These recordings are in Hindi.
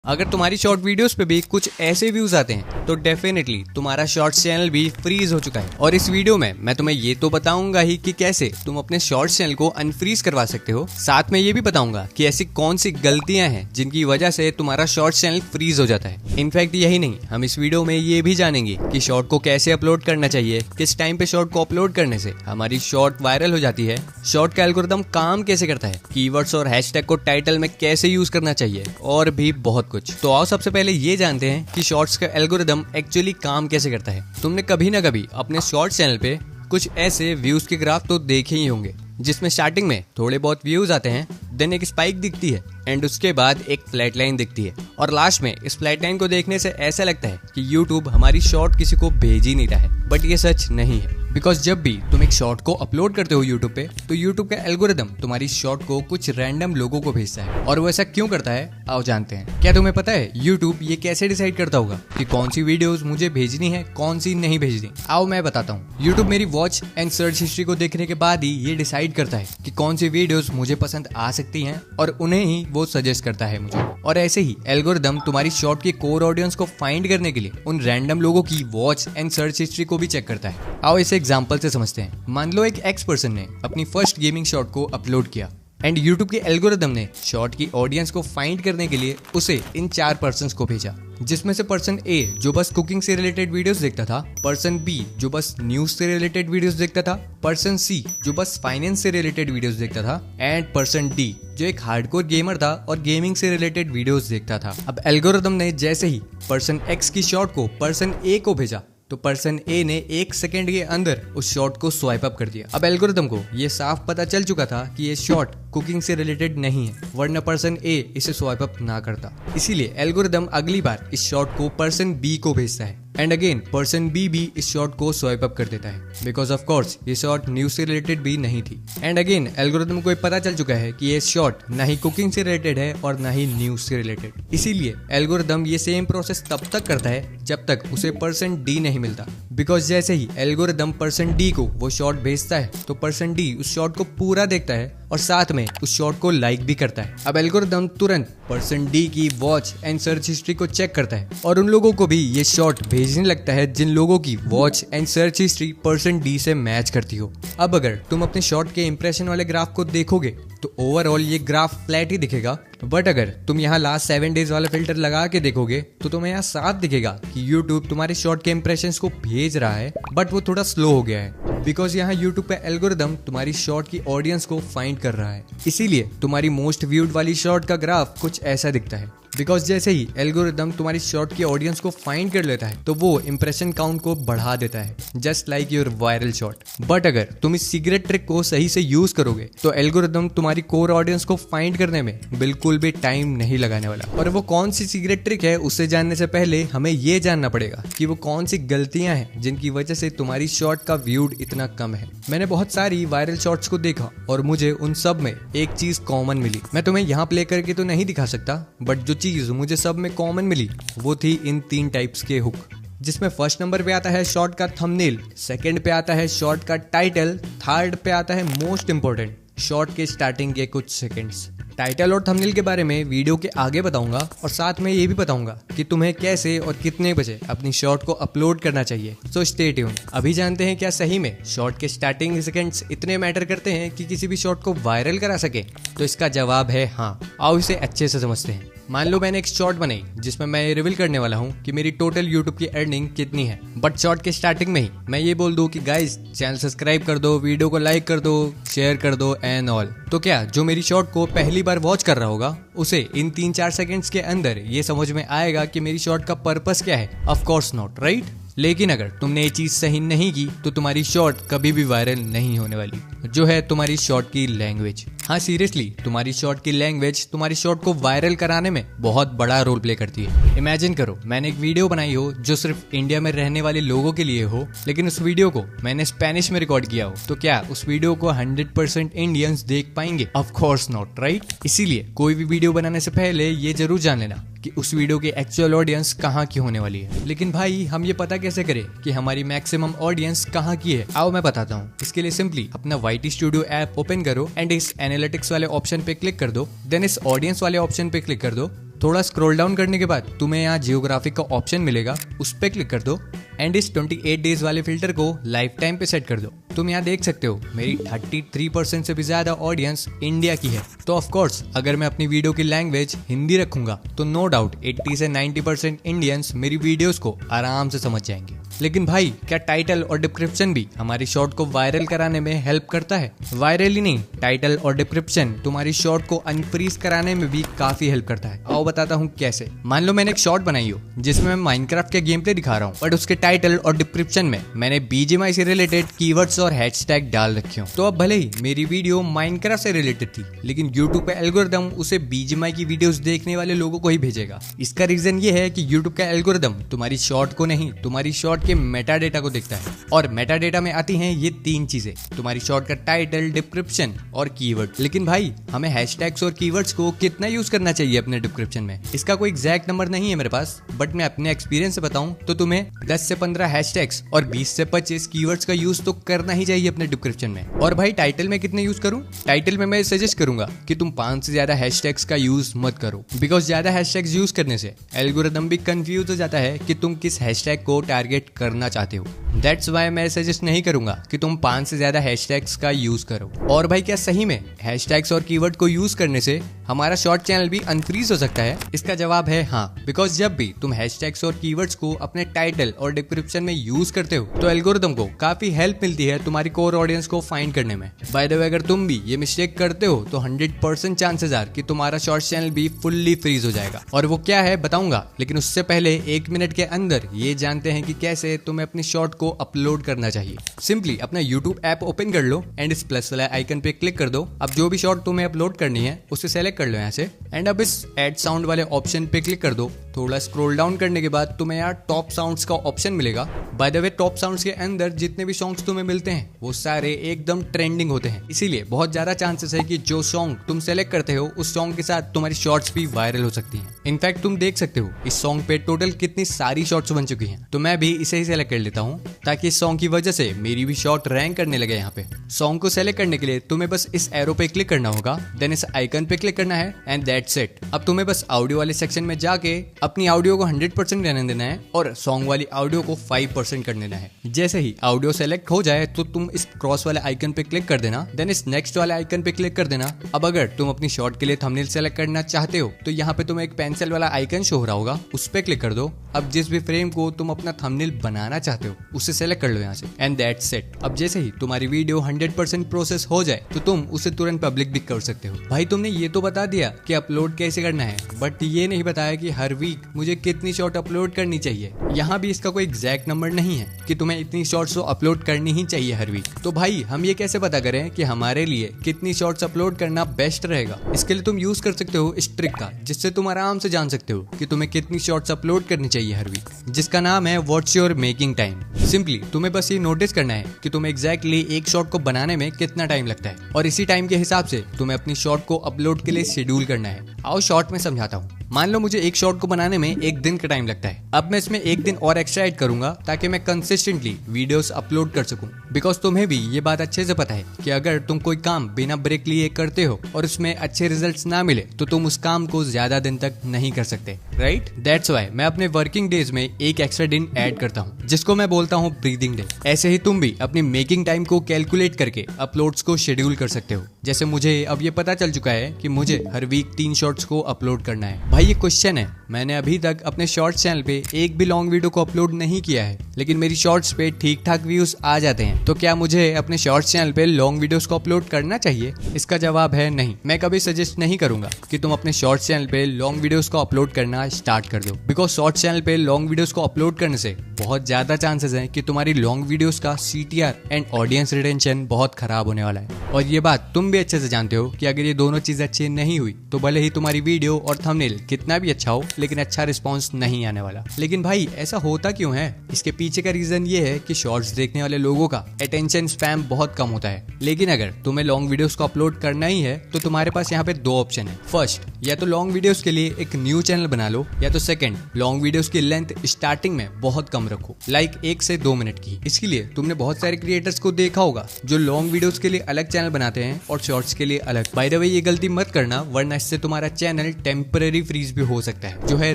अगर तुम्हारी शॉर्ट वीडियोस पे भी कुछ ऐसे व्यूज आते हैं तो डेफिनेटली तुम्हारा शॉर्ट्स चैनल भी फ्रीज हो चुका है। और इस वीडियो में मैं तुम्हें ये तो बताऊंगा ही कि कैसे तुम अपने शॉर्ट्स चैनल को अनफ्रीज करवा सकते हो। साथ में ये भी बताऊंगा कि ऐसी कौन सी गलतियां हैं जिनकी वजह से तुम्हारा शॉर्ट्स चैनल फ्रीज हो जाता है। इनफैक्ट यही नहीं, हम इस वीडियो में ये भी जानेंगे कि शॉर्ट को कैसे अपलोड करना चाहिए, किस टाइम पे शॉर्ट को अपलोड करने से हमारी शॉर्ट वायरल हो जाती है, शॉर्ट का एल्गोरिथम काम कैसे करता है, कीवर्ड्स और हैशटैग को टाइटल में कैसे यूज करना चाहिए और भी बहुत कुछ। तो आओ सबसे पहले ये जानते हैं कि शॉर्ट्स का एल्गोरिथम एक्चुअली काम कैसे करता है। तुमने कभी ना कभी अपने शॉर्ट्स चैनल पे कुछ ऐसे व्यूज के ग्राफ तो देखे ही होंगे जिसमें स्टार्टिंग में थोड़े बहुत व्यूज आते हैं, देन एक स्पाइक दिखती है एंड उसके बाद एक फ्लैट लाइन दिखती है और लास्ट में इस फ्लैट लाइन को देखने से ऐसा लगता है कि YouTube हमारी शॉर्ट किसी को भेज ही नहीं रहा है। बट ये सच नहीं है, बिकॉज जब भी तुम एक शॉर्ट को अपलोड करते हो YouTube पे तो YouTube का एल्गोरिथम तुम्हारी शॉर्ट को कुछ रैंडम लोगों को भेजता है। और वो ऐसा क्यों करता है आओ जानते हैं। क्या तुम्हें पता है YouTube ये कैसे डिसाइड करता होगा कि कौन सी वीडियोस मुझे भेजनी है, कौन सी नहीं भेजनी? आओ मैं बताता हूँ। YouTube मेरी वॉच एंड सर्च हिस्ट्री को देखने के बाद ही ये डिसाइड करता है कि कौन सी वीडियोस मुझे पसंद आ सकती हैं और उन्हें ही वो सजेस्ट करता है मुझे। और ऐसे ही एल्गोरिथम तुम्हारी शॉर्ट की कोर ऑडियंस को फाइंड करने के लिए उन रैंडम लोगों की वॉच एंड सर्च हिस्ट्री को भी चेक करता है। आओ इसे एग्जांपल से समझते हैं। मान लो एक एक्स पर्सन ने अपनी फर्स्ट गेमिंग शॉट को अपलोड किया एंड YouTube के एल्गोरिथम ने शॉर्ट की ऑडियंस को फाइंड करने के लिए उसे इन 4 पर्सन्स को भेजा, जिसमें से पर्सन ए जो बस कुकिंग से रिलेटेड वीडियोस देखता था, पर्सन बी जो बस न्यूज से रिलेटेड वीडियोस देखता था, पर्सन सी जो बस फाइनेंस से रिलेटेड वीडियोस देखता था एंड पर्सन डी जो एक हार्डकोर गेमर था और गेमिंग से रिलेटेड वीडियोस देखता था। अब एल्गोरिथम ने जैसे ही पर्सन एक्स की शॉर्ट को पर्सन ए को भेजा तो पर्सन ए ने 1 सेकेंड के अंदर उस शॉट को स्वाइप अप कर दिया। अब एल्गोरिथम को ये साफ पता चल चुका था कि ये शॉट कुकिंग से रिलेटेड नहीं है, वरना पर्सन ए इसे स्वाइप अप ना करता। इसीलिए एल्गोरिथम अगली बार इस शॉट को पर्सन बी को भेजता है एंड अगेन पर्सन बी भी इस शॉट को स्वाइप अप कर देता है, बिकॉज ऑफ कोर्स ये शॉट न्यूज से रिलेटेड भी नहीं थी। एंड अगेन एल्गोरिथम को पता चल चुका है कि ये शॉट ना ही कुकिंग से रिलेटेड है और ना ही न्यूज से रिलेटेड। इसीलिए एल्गोरिथम ये सेम प्रोसेस तब तक करता है जब तक उसे पर्सन डी नहीं मिलता, बिकॉज जैसे ही एल्गोरिथम पर्सन डी को वो शॉट भेजता है तो पर्सन डी उस शॉट को पूरा देखता है और साथ में उस शॉट को लाइक भी करता है। अब एल्गोरिथम तुरंत पर्सन डी की वॉच एंड सर्च हिस्ट्री को चेक करता है और उन लोगों को भी ये शॉट भेजने लगता है जिन लोगों की watch and search history person D से मैच करती हो। अब अगर तुम अपने शॉट के इंप्रेशन वाले ग्राफ को देखोगे तो ओवरऑल ये ग्राफ फ्लैट ही दिखेगा, बट अगर तुम यहाँ लास्ट 7 डेज वाला फिल्टर लगा के देखोगे तो तुम्हें यहाँ साफ दिखेगा कि YouTube तुम्हारे शॉर्ट के इंप्रेशंस को भेज रहा है, बट वो थोड़ा स्लो हो गया है बिकॉज यहाँ YouTube पे एल्गोरिथम तुम्हारी शॉर्ट की ऑडियंस को फाइंड कर रहा है। इसीलिए तुम्हारी मोस्ट व्यूड वाली शॉर्ट का ग्राफ कुछ ऐसा दिखता है, बिकॉज जैसे ही एल्गोरिथम तुम्हारी शॉर्ट की ऑडियंस को फाइंड कर लेता है तो वो इंप्रेशन काउंट को बढ़ा देता है, just like your viral shot. But अगर तुम इस सीक्रेट ट्रिक को सही से यूज करोगे तो एल्गोरिथम तुम्हारी कोर ऑडियंस को फाइंड करने में बिल्कुल भी टाइम नहीं लगाने वाला। और वो कौन सी सीक्रेट ट्रिक है उसे जानने से पहले हमें ये जानना पड़ेगा कि वो कौन सी गलतियां हैं जिनकी वजह से तुम्हारी शॉर्ट का व्यूड इतना कम है। मैंने बहुत सारी वायरल शॉर्ट्स को देखा और मुझे उन सब में एक चीज कॉमन मिली। मैं तुम्हें यहाँ प्ले करके तो नहीं दिखा सकता, बट जो चीज मुझे सब में कॉमन मिली वो थी इन 3 टाइप्स के हुक, जिसमें फर्स्ट नंबर पे आता है शॉर्ट का थंबनेल, सेकंड पे आता है शॉर्ट का टाइटल, थर्ड पे आता है मोस्ट इंपॉर्टेंट शॉर्ट के स्टार्टिंग के कुछ सेकंड्स। टाइटल और थंबनेल के बारे में वीडियो के आगे बताऊंगा और साथ में ये भी बताऊंगा कि तुम्हें कैसे और कितने बजे अपनी शॉर्ट को अपलोड करना चाहिए। So stay tune. अभी जानते हैं क्या सही में शॉर्ट के स्टार्टिंग सेकंड्स इतने मैटर करते हैं कि किसी भी शॉर्ट को वायरल करा सके? तो इसका जवाब है हाँ। आओ इसे अच्छे से समझते हैं। मान लो मैंने एक शॉर्ट बनाई जिसमें मैं ये रिवील करने वाला हूँ कि मेरी टोटल YouTube की अर्निंग कितनी है, बट शॉर्ट के स्टार्टिंग में ही मैं ये बोल दूं कि गाइस चैनल सब्सक्राइब कर दो, वीडियो को लाइक कर दो, शेयर कर दो एंड ऑल। तो क्या जो मेरी शॉर्ट को पहली बार वॉच कर रहा होगा उसे इन 3-4 सेकंड्स के अंदर ये समझ में आएगा कि मेरी शॉर्ट का पर्पस क्या है? Of course not, right? लेकिन अगर तुमने ये चीज सही नहीं की तो तुम्हारी शॉर्ट कभी भी वायरल नहीं होने वाली, जो है तुम्हारी शॉर्ट की लैंग्वेज। हाँ सीरियसली, तुम्हारी शॉर्ट की लैंग्वेज तुम्हारी शॉर्ट को वायरल कराने में बहुत बड़ा रोल प्ले करती है। इमेजिन करो मैंने एक वीडियो बनाई हो जो सिर्फ इंडिया में रहने वाले लोगों के लिए हो, लेकिन उस वीडियो को मैंने स्पेनिश में रिकॉर्ड किया हो, तो क्या उस वीडियो को 100% इंडियंस देख पाएंगे? Of course not, right? इसीलिए कोई भी वीडियो बनाने से पहले ये जरूर जान लेना कि उस वीडियो की एक्चुअल ऑडियंस कहाँ की होने वाली है। लेकिन भाई हम ये पता कैसे करें कि हमारी मैक्सिमम ऑडियंस कहाँ की है? आओ मैं बताता हूँ। इसके लिए सिंपली अपना YT स्टूडियो ऐप ओपन करो एंड इस एनालिटिक्स वाले ऑप्शन पे क्लिक कर दो, देन इस ऑडियंस वाले ऑप्शन पे क्लिक कर दो। थोड़ा स्क्रॉल डाउन करने के बाद तुम्हें यहाँ जियोग्राफिक का ऑप्शन मिलेगा, उस पे क्लिक कर दो एंड इस 28 डेज वाले फिल्टर को लाइफ टाइम पे सेट कर दो। तुम यहाँ देख सकते हो मेरी 33% से भी ज्यादा ऑडियंस इंडिया की है। तो ऑफ कोर्स अगर मैं अपनी वीडियो की लैंग्वेज हिंदी रखूंगा तो नो डाउट 80 से 90% इंडियंस मेरी वीडियोस को आराम से समझ जाएंगे। लेकिन भाई क्या टाइटल और डिस्क्रिप्शन भी हमारी शॉर्ट को वायरल कराने में हेल्प करता है? वायरल ही नहीं, टाइटल और डिस्क्रिप्शन तुम्हारी शॉर्ट को अनफ्रीज कराने में भी काफी हेल्प करता है। आओ बताता हूँ कैसे। मान लो मैंने एक शॉर्ट बनाई हो जिसमें मैं माइनक्राफ्ट के गेम प्ले दिखा रहा हूँ, बट उसके टाइटल और डिस्क्रिप्शन में मैंने BGMI से रिलेटेड कीवर्ड्स और हैशटैग डाल रखे हो। तो अब भले ही मेरी वीडियो माइनक्राफ्ट से रिलेटेड थी, लेकिन यूट्यूब पे एल्गोरिदम उसे BGMI की वीडियोस देखने वाले लोगों को ही भेजेगा। इसका रीजन ये है कि यूट्यूब का एल्गोरिदम तुम्हारी शॉर्ट को नहीं, तुम्हारी शॉर्ट के मेटा डेटा को देखता है। और मेटा डेटा में आती हैं ये 3 चीजें, तुम्हारी शॉर्ट का टाइटल, डिस्क्रिप्शन और कीवर्ड। लेकिन भाई हमें हैशटैग्स और कीवर्ड्स को कितना यूज करना चाहिए अपने डिस्क्रिप्शन में? इसका कोई एग्जैक्ट नंबर नहीं है मेरे पास, बट मैं अपने एक्सपीरियंस से बताऊं तो तुम्हें 10 से 15 हैशटैग्स और 20 से 25 कीवर्ड्स का यूज तो करना ही चाहिए अपने डिस्क्रिप्शन में। और भाई टाइटल में कितने यूज करूं? टाइटल में मैं सजेस्ट करूंगा कि तुम 5 से ज्यादा हैशटैग्स का यूज मत करो, बिकॉज ज्यादा हैशटैग्स यूज करने से एल्गोरिदम भी कंफ्यूज हो जाता है कि तुम किस हैशटैग को टारगेट करना चाहते हो। दैट्स वाई मैं सजेस्ट नहीं करूंगा कि तुम 5 से ज्यादा हैशटैग्स का यूज करो। और भाई क्या सही में हैशटैग्स और कीवर्ड को यूज करने से हमारा शॉर्ट चैनल भी अनफ्रीज हो सकता है? इसका जवाब है हाँ, बिकॉज जब भी तुम हैशटैग्स और कीवर्ड्स को अपने टाइटल और डिस्क्रिप्शन में यूज करते हो तो एल्गोरिदम को काफी हेल्प मिलती है तुम्हारी कोर ऑडियंस को फाइंड करने में। बाय द वे अगर तुम भी ये मिस्टेक करते हो तो 100% चांसेस आर कि तुम्हारा शॉर्ट चैनल भी फुल्ली फ्रीज हो जाएगा। और वो क्या है बताऊंगा, लेकिन उससे पहले 1 मिनट के अंदर ये जानते हैं कि कैसे तुम्हें अपनी शॉर्ट को अपलोड करना चाहिए। सिंपली अपना यूट्यूब ऐप ओपन कर लो एंड इस प्लस वाला आइकन पे क्लिक कर दो। अब जो भी शॉर्ट तुम्हें अपलोड करनी है उसे सेलेक्ट कर लो यहाँ से एंड अब इस ऐड साउंड वाले ऑप्शन पे क्लिक कर दो। थोड़ा स्क्रॉल डाउन करने के बाद तुम्हें यहाँ टॉप साउंड्स का ऑप्शन मिलेगा। By the way top sounds के अंदर जितने भी सॉन्ग्स तुम्हें मिलते हैं वो सारे एकदम ट्रेंडिंग होते हैं, इसीलिए बहुत ज्यादा चांसेस है कि जो सॉन्ग तुम सेलेक्ट करते हो उस सॉन्ग के साथ तुम्हारी शॉर्ट्स भी वायरल हो सकती हैं। इनफैक्ट तुम देख सकते हो इस सॉन्ग पे टोटल कितनी सारी शॉर्ट्स बन चुकी हैं। तो मैं भी इसे ही सेलेक्ट कर लेता हूँ ताकि इस सॉन्ग की वजह से मेरी भी शॉर्ट रैंक करने लगे। यहाँ पे सॉन्ग को सेलेक्ट करने के लिए तुम्हें बस इस एरो पे क्लिक करना होगा, देन इस आइकन पे क्लिक करना है एंड दैट्स इट। अब तुम्हें बस ऑडियो वाले सेक्शन में जाके अपनी ऑडियो को 100% रहने देना है और सॉन्ग वाली ऑडियो को 5% कर देना है। जैसे ही ऑडियो सेलेक्ट हो जाए तो तुम इस क्रॉस वाले आइकन पे क्लिक कर देना, देन इस नेक्स्ट वाले आइकन पे क्लिक कर देना। अब अगर तुम अपनी शॉर्ट के लिए थंबनेल सेलेक्ट करना चाहते हो तो यहाँ पे तुम्हें एक पेंसिल वाला आइकन शो हो रहा होगा, उस पे क्लिक कर दो। अब जिस भी फ्रेम को तुम अपना थंबनेल बनाना चाहते हो उसे सेलेक्ट कर लो यहाँ से एंड दैट्स इट। अब जैसे ही तुम्हारी वीडियो 100% प्रोसेस हो जाए तो तुम उसे तुरंत पब्लिक भी कर सकते हो। भाई तुमने ये तो बता दिया कि अपलोड कैसे करना है, बट ये नहीं बताया कि हर वीक मुझे कितनी शॉर्ट अपलोड करनी चाहिए। यहाँ भी इसका कोई एग्जैक्ट नंबर नहीं है कि तुम्हें इतनी शॉर्ट्स तो अपलोड करनी ही चाहिए हर वीक। तो भाई हम ये कैसे पता करें कि हमारे लिए कितनी शॉर्ट्स अपलोड करना बेस्ट रहेगा? इसके लिए तुम यूज कर सकते हो इस ट्रिक का, जिससे तुम आराम से जान सकते हो कि तुम्हें कितनी शॉर्ट्स अपलोड करनी चाहिए हर वीक, जिसका नाम है what's your making time. Simply तुम्हें बस ये नोटिस करना है कि तुम्हें एग्जैक्टली एक शॉर्ट को बनाने में कितना टाइम लगता है और इसी टाइम के हिसाब से तुम्हें अपनी शॉर्ट को अपलोड के लिए शेड्यूल करना है। आओ शॉर्ट में समझाता हूँ। मान लो मुझे एक शॉर्ट को बनाने में 1 दिन का टाइम लगता है। अब मैं इसमें 1 दिन और एक्स्ट्रा ऐड करूंगा ताकि मैं कंसिस्टेंटली वीडियोस अपलोड कर सकूं, बिकॉज तुम्हें भी ये बात अच्छे से पता है कि अगर तुम कोई काम बिना ब्रेक लिए करते हो और उसमें अच्छे रिजल्ट्स ना मिले तो तुम उस काम को ज्यादा दिन तक नहीं कर सकते, राइट? दैट्स व्हाई मैं अपने वर्किंग डेज में एक एक्स्ट्रा दिन ऐड करता हूँ, जिसको मैं बोलता हूँ ब्रीदिंग डे। ऐसे ही तुम भी अपनी मेकिंग टाइम को कैलकुलेट करके अपलोड्स को शेड्यूल कर सकते हो। जैसे मुझे अब ये पता चल चुका है कि मुझे हर वीक 3 शॉर्ट्स को अपलोड करना है। भाई ये क्वेश्चन है, मैंने अभी तक अपने शॉर्ट्स चैनल पे एक भी लॉन्ग वीडियो को अपलोड नहीं किया है, लेकिन मेरी शॉर्ट्स पे ठीक ठाक व्यूज आ जाते हैं। तो क्या मुझे अपने शॉर्ट्स चैनल पे लॉन्ग वीडियोस को अपलोड करना चाहिए? इसका जवाब है नहीं। मैं कभी सजेस्ट नहीं करूंगा कि तुम अपने शॉर्ट्स चैनल पे लॉन्ग वीडियोस को अपलोड करना स्टार्ट कर दो, बिकॉज शॉर्ट्स चैनल पे लॉन्ग वीडियोस को अपलोड करने से बहुत ज्यादा चांसेस हैं कि तुम्हारी लॉन्ग वीडियोस का CTR एंड ऑडियंस रिटेंशन बहुत खराब होने वाला है। और ये बात तुम तुम भी अच्छे से जानते हो कि अगर ये दोनों चीजें अच्छी नहीं हुई तो भले ही तुम्हारी वीडियो और थंबनेल कितना भी अच्छा हो लेकिन अच्छा रिस्पॉन्स नहीं आने वाला। लेकिन भाई ऐसा होता क्यों है? इसके पीछे का रीजन ये है कि शॉर्ट्स देखने वाले लोगों का अटेंशन स्पैम बहुत कम होता है। लेकिन अगर तुम्हें लॉन्ग वीडियोस को अपलोड करना ही है तो तुम्हारे पास यहाँ पे दो ऑप्शन है। फर्स्ट, या तो लॉन्ग वीडियोस के लिए एक न्यू चैनल बना लो, या तो सेकंड, लॉन्ग वीडियोस की लेंथ स्टार्टिंग में बहुत कम रखो, लाइक 1 से 2 मिनट की। इसके लिए तुमने बहुत सारे क्रिएटर्स को देखा होगा जो लॉन्ग वीडियोस के लिए अलग चैनल बनाते हैं और शॉर्ट्स के लिए अलग। बाय द वे ये गलती मत करना, वरना इससे तुम्हारा चैनल टेम्पररी फ्रीज भी हो सकता है, जो है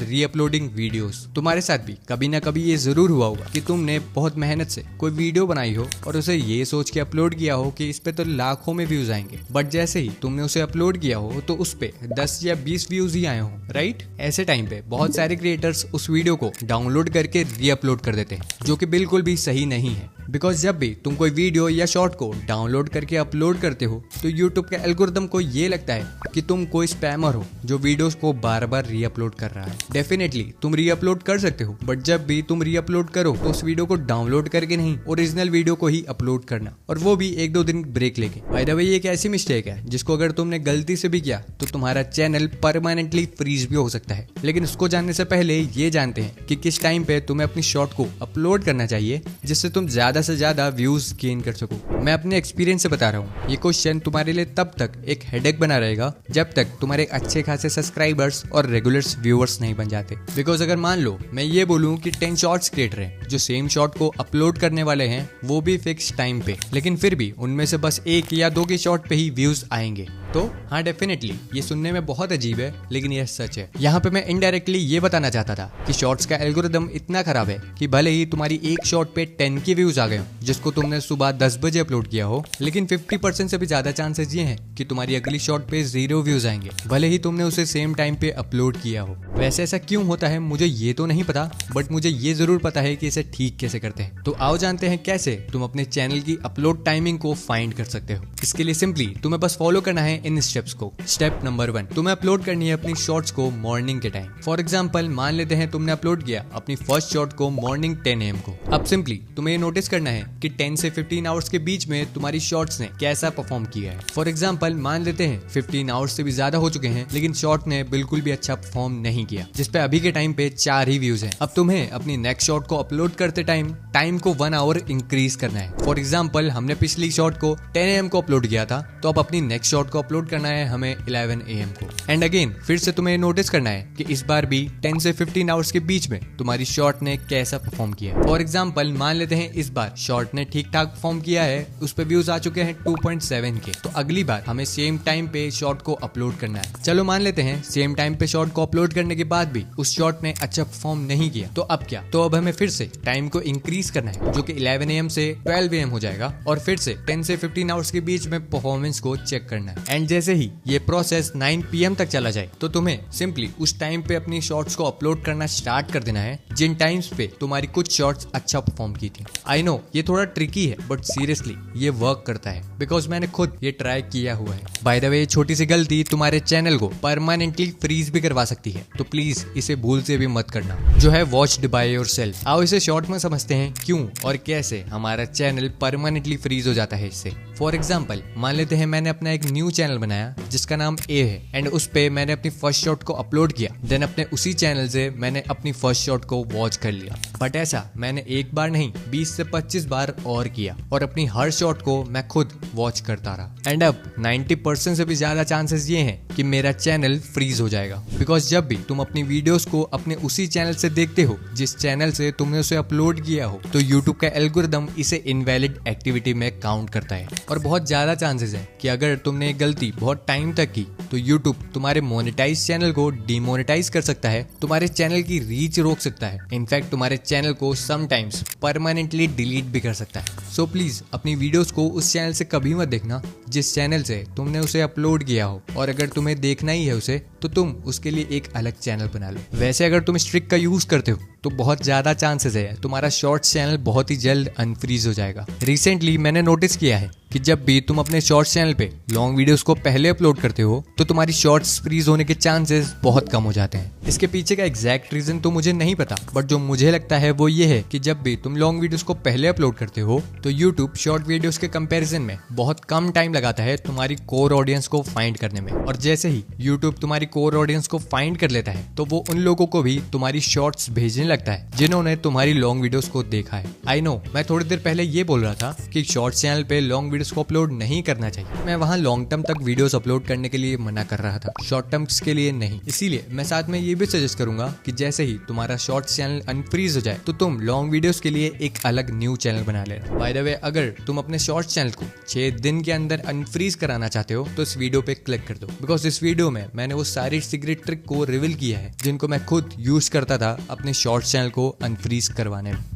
रीअपलोडिंग वीडियोस। तुम्हारे साथ भी कभी ना कभी ये जरूर हुआ होगा कि तुमने बहुत मेहनत से कोई वीडियो बनाई हो और उसे ये सोच के अपलोड किया हो कि इस पे तो लाखों में व्यूज आएंगे, बट जैसे ही तुमने उसे अपलोड किया हो तो उस पे 10 या 20 व्यूज ही आए हो, राइट? ऐसे टाइम पे बहुत सारे क्रिएटर्स उस वीडियो को डाउनलोड करके रीअपलोड कर देते हैं, जो कि बिल्कुल भी सही नहीं है। बिकॉज जब भी तुम कोई वीडियो या शॉर्ट को डाउनलोड करके अपलोड करते हो तो यूट्यूब के एल्गोरिदम को ये लगता है कि तुम कोई स्पैमर हो जो वीडियोस को बार बार रीअपलोड कर रहा है। डेफिनेटली तुम रीअपलोड कर सकते हो, बट जब भी तुम रीअपलोड करो तो उस वीडियो को डाउनलोड करके नहीं, ओरिजिनल वीडियो को ही अपलोड करना, और वो भी 1-2 दिन ब्रेक लेके। बाय द वे ये एक ऐसी मिस्टेक है जिसको अगर तुमने गलती से भी किया तो तुम्हारा चैनल परमानेंटली फ्रीज भी हो सकता है। लेकिन इसको जानने से पहले ये जानते हैं कि किस टाइम पे तुम्हें अपनी शॉर्ट को अपलोड करना चाहिए जिससे तुम ज्यादा से ज्यादा व्यूज गेन कर सको। मैं अपने एक्सपीरियंस से बता रहा हूँ, ये क्वेश्चन तुम्हारे लिए तब तक एक हेडेक बना रहेगा जब तक तुम्हारे अच्छे खासे सब्सक्राइबर्स और रेगुलर व्यूअर्स नहीं बन जाते। बिकॉज अगर मान लो मैं ये बोलूँ कि 10 शॉर्ट्स क्रिएटर हैं जो सेम शॉर्ट को अपलोड करने वाले हैं, वो भी फिक्स टाइम पे, लेकिन फिर भी उनमें से बस 1 या 2 के शॉर्ट पे ही व्यूज आएंगे, तो हाँ डेफिनेटली ये सुनने में बहुत अजीब है लेकिन ये सच है। यहाँ पे मैं इनडायरेक्टली ये बताना चाहता था कि शॉर्ट्स का एल्गोरिदम इतना खराब है कि भले ही तुम्हारी एक शॉर्ट पे 10 के व्यूज आ गए हो जिसको तुमने सुबह 10 बजे अपलोड किया हो, लेकिन 50% से भी ज्यादा चांसेस ये हैं कि तुम्हारी अगली शॉर्ट पे 0 व्यूज आएंगे भले ही तुमने उसे सेम टाइम पे अपलोड किया हो। वैसे ऐसा क्यों होता है मुझे ये तो नहीं पता, बट मुझे ये जरूर पता है कि इसे ठीक कैसे करते हैं। तो आओ जानते हैं कैसे तुम अपने चैनल की अपलोड टाइमिंग को फाइंड कर सकते हो। इसके लिए सिंपली तुम्हें बस फॉलो करना है इन स्टेप्स को। स्टेप नंबर 1, तुम्हें अपलोड करनी है अपनी शॉर्ट्स को मॉर्निंग के टाइम। फॉर एग्जांपल मान लेते हैं तुमने अपलोड किया अपनी फर्स्ट शॉर्ट को मॉर्निंग 10 AM को। अब सिंपली तुम्हें ये नोटिस करना है कि 10 से 15 आवर्स के बीच में तुम्हारी शॉर्ट्स ने कैसा परफॉर्म किया है। फॉर एग्जांपल मान लेते हैं 15 आवर्स से भी ज्यादा हो चुके हैं लेकिन शॉर्ट ने बिल्कुल भी अच्छा परफॉर्म नहीं किया, जिसपे अभी के टाइम पे 4 ही व्यूज हैं। अब तुम्हें अपनी नेक्स्ट शॉर्ट को अपलोड करते टाइम को 1 आवर इंक्रीज करना है। फॉर एग्जांपल हमने पिछली शॉर्ट को 10 AM को अपलोड किया था, तो अब अपनी नेक्स्ट शॉर्ट को अपलोड करना है हमें 11 AM को। एंड अगेन फिर से तुम्हें नोटिस करना है कि इस बार भी 10 से 15 आवर्स के बीच में तुम्हारी शॉर्ट ने कैसा परफॉर्म किया। फॉर एग्जांपल मान लेते हैं इस बार शॉर्ट ने ठीक ठाक परफॉर्म किया है, उस पे व्यूज आ चुके हैं 2.7 के, तो अगली बार हमें सेम टाइम पे शॉर्ट को अपलोड करना है। चलो मान लेते हैं सेम टाइम पे शॉर्ट को अपलोड करने के बाद भी उस शॉर्ट ने अच्छा परफॉर्म नहीं किया, तो अब क्या? तो अब हमें फिर से टाइम को इंक्रीज करना है जो कि 11 AM से 12 AM हो जाएगा, और फिर से 10 से 15 आवर्स के बीच में परफॉर्मेंस को चेक करना है। एंड जैसे ही ये प्रोसेस 9 PM तक चला जाए तो तुम्हें सिंपली उस टाइम पे अपनी शॉर्ट्स को अपलोड करना स्टार्ट कर देना है जिन टाइम्स पे तुम्हारी कुछ शॉर्ट्स अच्छा परफॉर्म की थी। आई नो ये थोड़ा ट्रिकी है, बट सीरियसली ये वर्क करता है बिकॉज मैंने खुद ये ट्राई किया हुआ है। बाय द वे छोटी सी गलती तुम्हारे चैनल को परमानेंटली फ्रीज भी करवा सकती है, तो प्लीज इसे भूल से भी मत करना, जो है वॉच्ड बाय योरसेल्फ। आओ इसे शॉर्ट में समझते हैं क्यों और कैसे हमारा चैनल परमानेंटली फ्रीज हो जाता है इससे। फॉर एग्जाम्पल मान लेते हैं मैंने अपना एक न्यू चैनल बनाया जिसका नाम ए है, एंड उस पे मैंने अपनी फर्स्ट शॉट को अपलोड किया, देन अपने उसी चैनल से मैंने अपनी फर्स्ट शॉट को वॉच कर लिया। बट ऐसा मैंने एक बार नहीं 20 से 25 बार और किया, और अपनी हर शॉट को मैं खुद वॉच करता रहा। एंड अब 90% से भी ज्यादा चांसेस ये हैं कि मेरा चैनल फ्रीज हो जाएगा, बिकॉज जब भी तुम अपनी वीडियोस को अपने उसी चैनल से देखते हो जिस चैनल से तुमने उसे अपलोड किया हो, तो यूट्यूब का एल्गोरिदम इसे इनवैलिड एक्टिविटी में काउंट करता है। और बहुत ज्यादा चांसेस है कि अगर तुमने एक गलती बहुत टाइम तक की तो यूट्यूब तुम्हारे मोनेटाइज चैनल को डिमोनेटाइज कर सकता है, तुम्हारे चैनल की रीच रोक सकता है, इनफैक्ट तुम्हारे चैनल को समटाइम्स परमानेंटली डिलीट भी कर सकता है। सो प्लीज अपनी वीडियोस को उस चैनल से कभी मत देखना जिस चैनल से तुमने उसे अपलोड किया हो, और अगर तुम्हें देखना ही है उसे तो तुम उसके लिए एक अलग चैनल बना लो। वैसे अगर तुम इस ट्रिक का यूज करते हो तो बहुत ज्यादा चांसेस है तुम्हारा शॉर्ट्स चैनल बहुत ही जल्द अनफ्रीज हो जाएगा। रिसेंटली मैंने नोटिस किया है कि जब भी तुम अपने शॉर्ट्स चैनल पे लॉन्ग वीडियोस को पहले अपलोड करते हो तो तुम्हारी शॉर्ट्स फ्रीज होने के चांसेस बहुत कम हो जाते हैं। इसके पीछे का एग्जैक्ट रीजन तो मुझे नहीं पता, बट जो मुझे लगता है वो ये है कि जब भी तुम लॉन्ग वीडियोस को पहले अपलोड करते हो तो यूट्यूब शॉर्ट वीडियोस के कंपैरिजन में बहुत कम टाइम लगाता है तुम्हारी कोर ऑडियंस को फाइंड करने में, और जैसे ही यूट्यूब तुम्हारी कोर ऑडियंस को फाइंड कर लेता है तो वो उन लोगों को भी तुम्हारी शॉर्ट्स भेजने लगता है जिन्होंने तुम्हारी लॉन्ग वीडियोस को देखा है। आई नो मैं थोड़ी देर पहले ये बोल रहा था कि शॉर्ट्स चैनल पे लॉन्ग वीडियोस को अपलोड नहीं करना चाहिए, मैं वहां लॉन्ग टर्म तक वीडियोस अपलोड करने के लिए मना कर रहा था, शॉर्ट टर्म्स के लिए नहीं। इसीलिए मैं साथ में ये भी सजेस्ट करूंगा कि जैसे ही तुम्हारा शॉर्ट्स चैनल अनफ्रीज हो जाए तो तुम लॉन्ग वीडियोस के लिए एक अलग न्यू चैनल बना लेना। बाय द वे, अगर तुम अपने शॉर्ट्स चैनल को 6 दिन के अंदर अनफ्रीज कराना चाहते हो तो इस वीडियो पे क्लिक कर दो, बिकॉज इस वीडियो में मैंने वो सारी सीक्रेट ट्रिक को रिवील किया है जिनको मैं खुद यूज करता था अपने शॉर्ट्स चैनल को अनफ्रीज करवाने में।